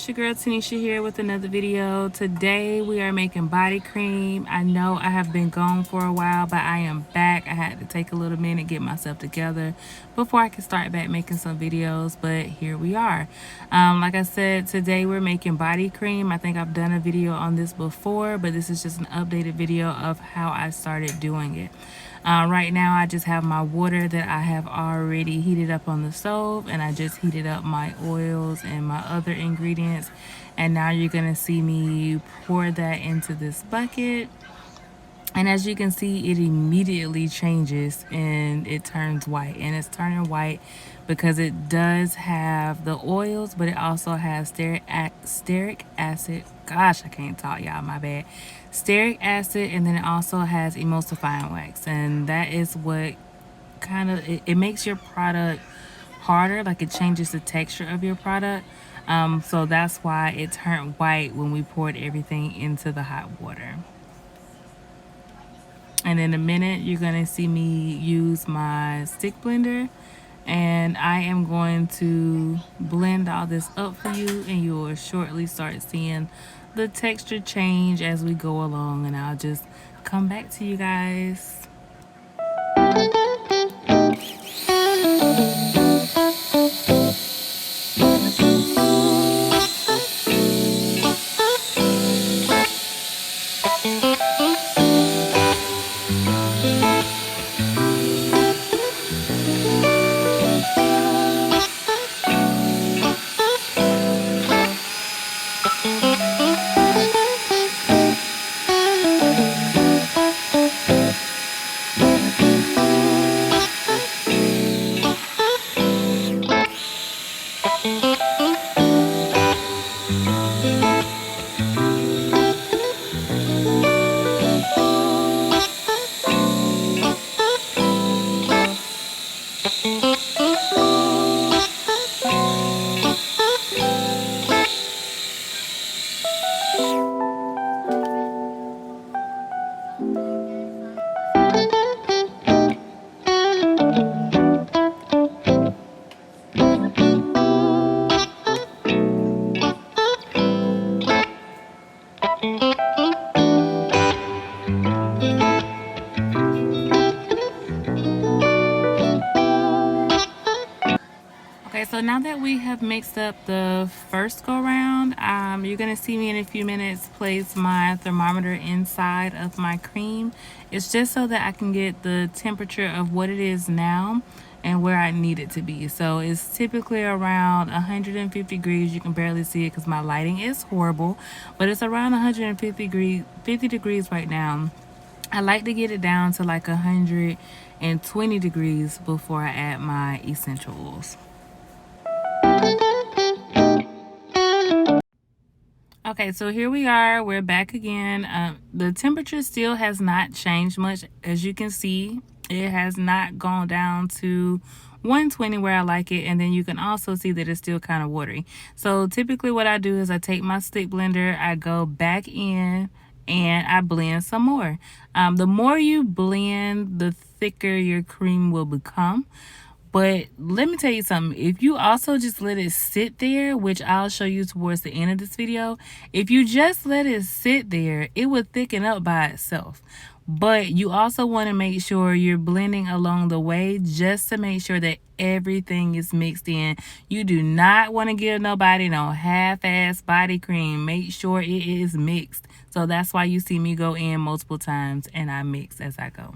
it's your girl Tanisha here with another video. Today we are making body cream. I know I have been gone for a while, but I am back. I had to take a little minute, get myself together before I could start back making some videos, but here we are. Like I said, today we're making body cream. I think I've done a video on this before, but this is just an updated video of how I started doing it. Right now I just have my water that I have already heated up on the stove, and I just heated up my oils and my other ingredients, and now you're gonna see me pour that into this bucket. And as you can see, it immediately changes and it turns white, and it's turning white because it does have the oils, but it also has stearic acid. Gosh, I can't talk, y'all, my bad. Stearic acid, and then it also has emulsifying wax, and that is what kind of it makes your product harder, like it changes the texture of your product. So that's why it turned white when we poured everything into the hot water. And in a minute, you're going to see me use my stick blender, and I am going to blend all this up for you, and you will shortly start seeing the texture change as we go along, and I'll just come back to you guys. Okay, so now that we have mixed up the first go round, you're gonna see me in a few minutes place my thermometer inside of my cream. It's just so that I can get the temperature of what it is now and where I need it to be. So it's typically around 150 degrees. You can barely see it because my lighting is horrible, but it's around 50 degrees right now. I like to get it down to like 120 degrees before I add my essential oils. Okay, so here we are. We're back again. The temperature still has not changed much. As you can see, it has not gone down to 120 where I like it, and then you can also see that it's still kind of watery. So typically what I do is I take my stick blender, I go back in, and I blend some more. The more you blend, the thicker your cream will become. But let me tell you something. If you also just let it sit there, which I'll show you towards the end of this video, if you just let it sit there, it will thicken up by itself. But you also want to make sure you're blending along the way just to make sure that everything is mixed in. You do not want to give nobody no half-ass body cream. Make sure it is mixed. So that's why you see me go in multiple times and I mix as I go.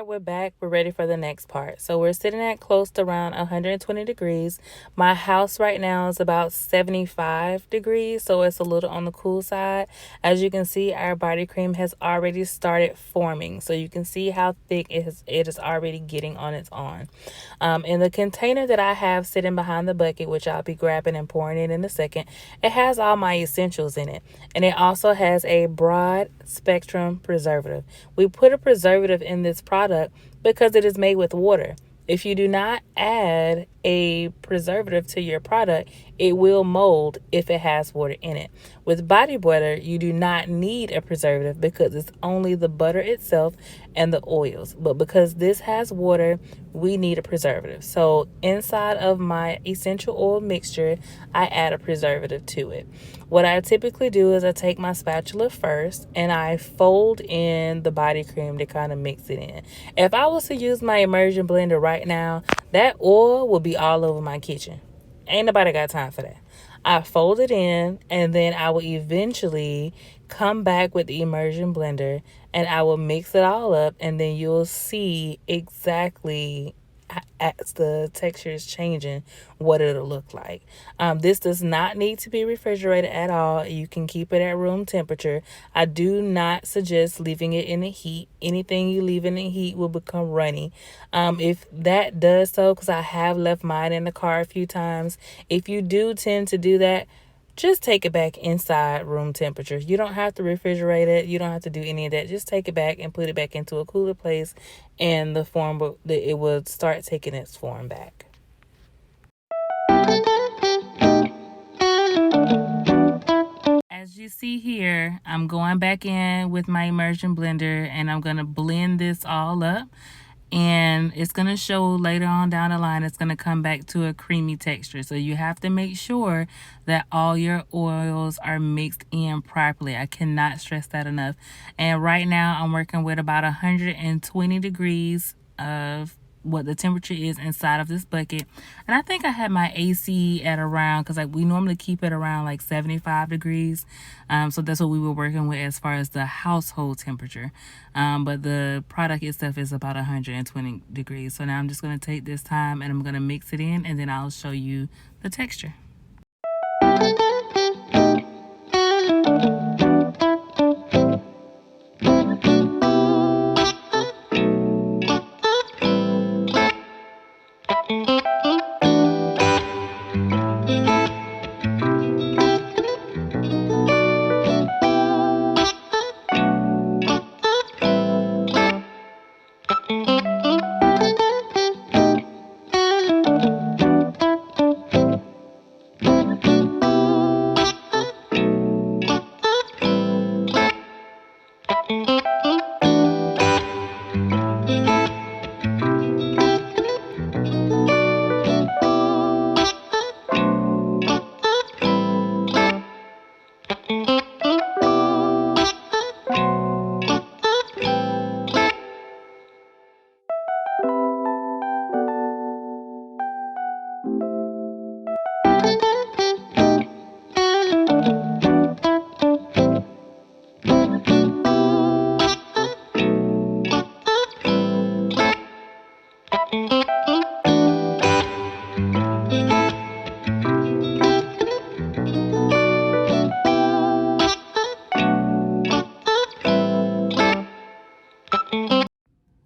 We're back. We're ready for the next part. So we're sitting at close to around 120 degrees. My house right now is about 75 degrees, so it's a little on the cool side. As you can see, our body cream has already started forming, so you can see how thick it is already getting on its own. In the container that I have sitting behind the bucket, which I'll be grabbing and pouring in a second, it has all my essentials in it, and it also has a broad spectrum preservative. We put a preservative in this product because it is made with water. If you do not add a preservative to your product, it will mold if it has water in it. With body butter, you do not need a preservative because it's only the butter itself and the oils. But because this has water, we need a preservative. So inside of my essential oil mixture, I add a preservative to it. What I typically do is I take my spatula first and I fold in the body cream to kind of mix it in. If I was to use my immersion blender right now, that oil would be all over my kitchen. Ain't nobody got time for that. I fold it in and then I will eventually come back with the immersion blender and I will mix it all up, and then you'll see exactly as the texture is changing what it'll look like. This does not need to be refrigerated at all. You can keep it at room temperature. I do not suggest leaving it in the heat. Anything you leave in the heat will become runny. If that does so, because I have left mine in the car a few times, if you do tend to do that, just take it back inside room temperature. You don't have to refrigerate it. You don't have to do any of that. Just take it back and put it back into a cooler place, and it will start taking its form back. As you see here, I'm going back in with my immersion blender and I'm going to blend this all up. And it's going to show later on down the line, it's going to come back to a creamy texture. So you have to make sure that all your oils are mixed in properly. I cannot stress that enough. And right now I'm working with about 120 degrees of what the temperature is inside of this bucket. And I think I had my AC at around, because we normally keep it around like 75 degrees. So that's what we were working with as far as the household temperature. But the product itself is about 120 degrees. So now I'm just going to take this time and I'm going to mix it in, and then I'll show you the texture.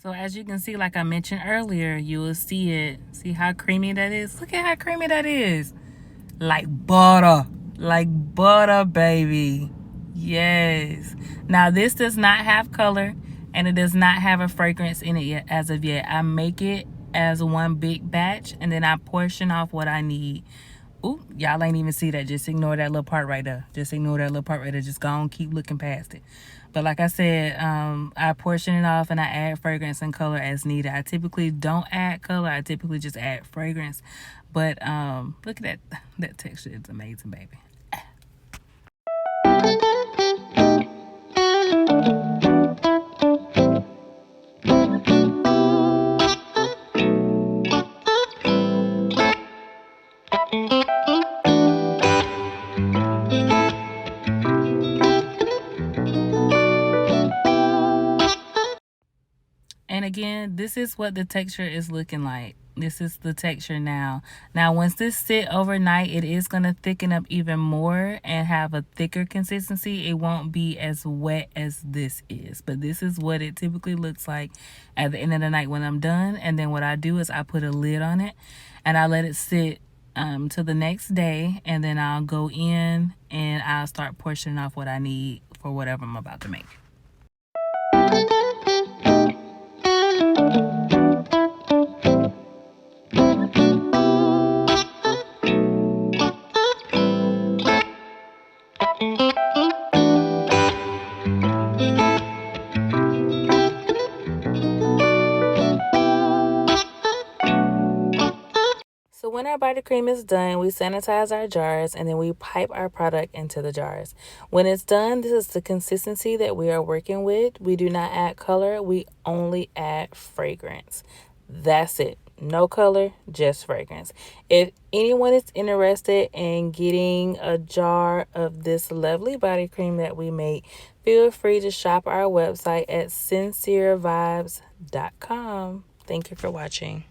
So as you can see, like I mentioned earlier, you will see it. See how creamy that is? Look at how creamy that is. Like butter. Like butter, baby. Yes. Now this does not have color and it does not have a fragrance in it yet, as of yet. I make it as one big batch and then I portion off what I need. Ooh, y'all ain't even see that. Just ignore that little part right there. Just ignore that little part right there. Just go on, keep looking past it. But like I said, I portion it off and I add fragrance and color as needed. I typically don't add color. I typically just add fragrance. But look at that texture. It's amazing, baby. And again, this is what the texture is looking like. This is the texture now. Now, once this sit overnight, it is going to thicken up even more and have a thicker consistency. It won't be as wet as this is. But this is what it typically looks like at the end of the night when I'm done. And then what I do is I put a lid on it and I let it sit till the next day. And then I'll go in and I'll start portioning off what I need for whatever I'm about to make. our body cream is done, we sanitize our jars and then we pipe our product into the jars. When it's done, this is the consistency that we are working with. We do not add color, we only add fragrance. That's it. No color, just fragrance. If anyone is interested in getting a jar of this lovely body cream that we make, feel free to shop our website at sincerevibes.com. Thank you for watching.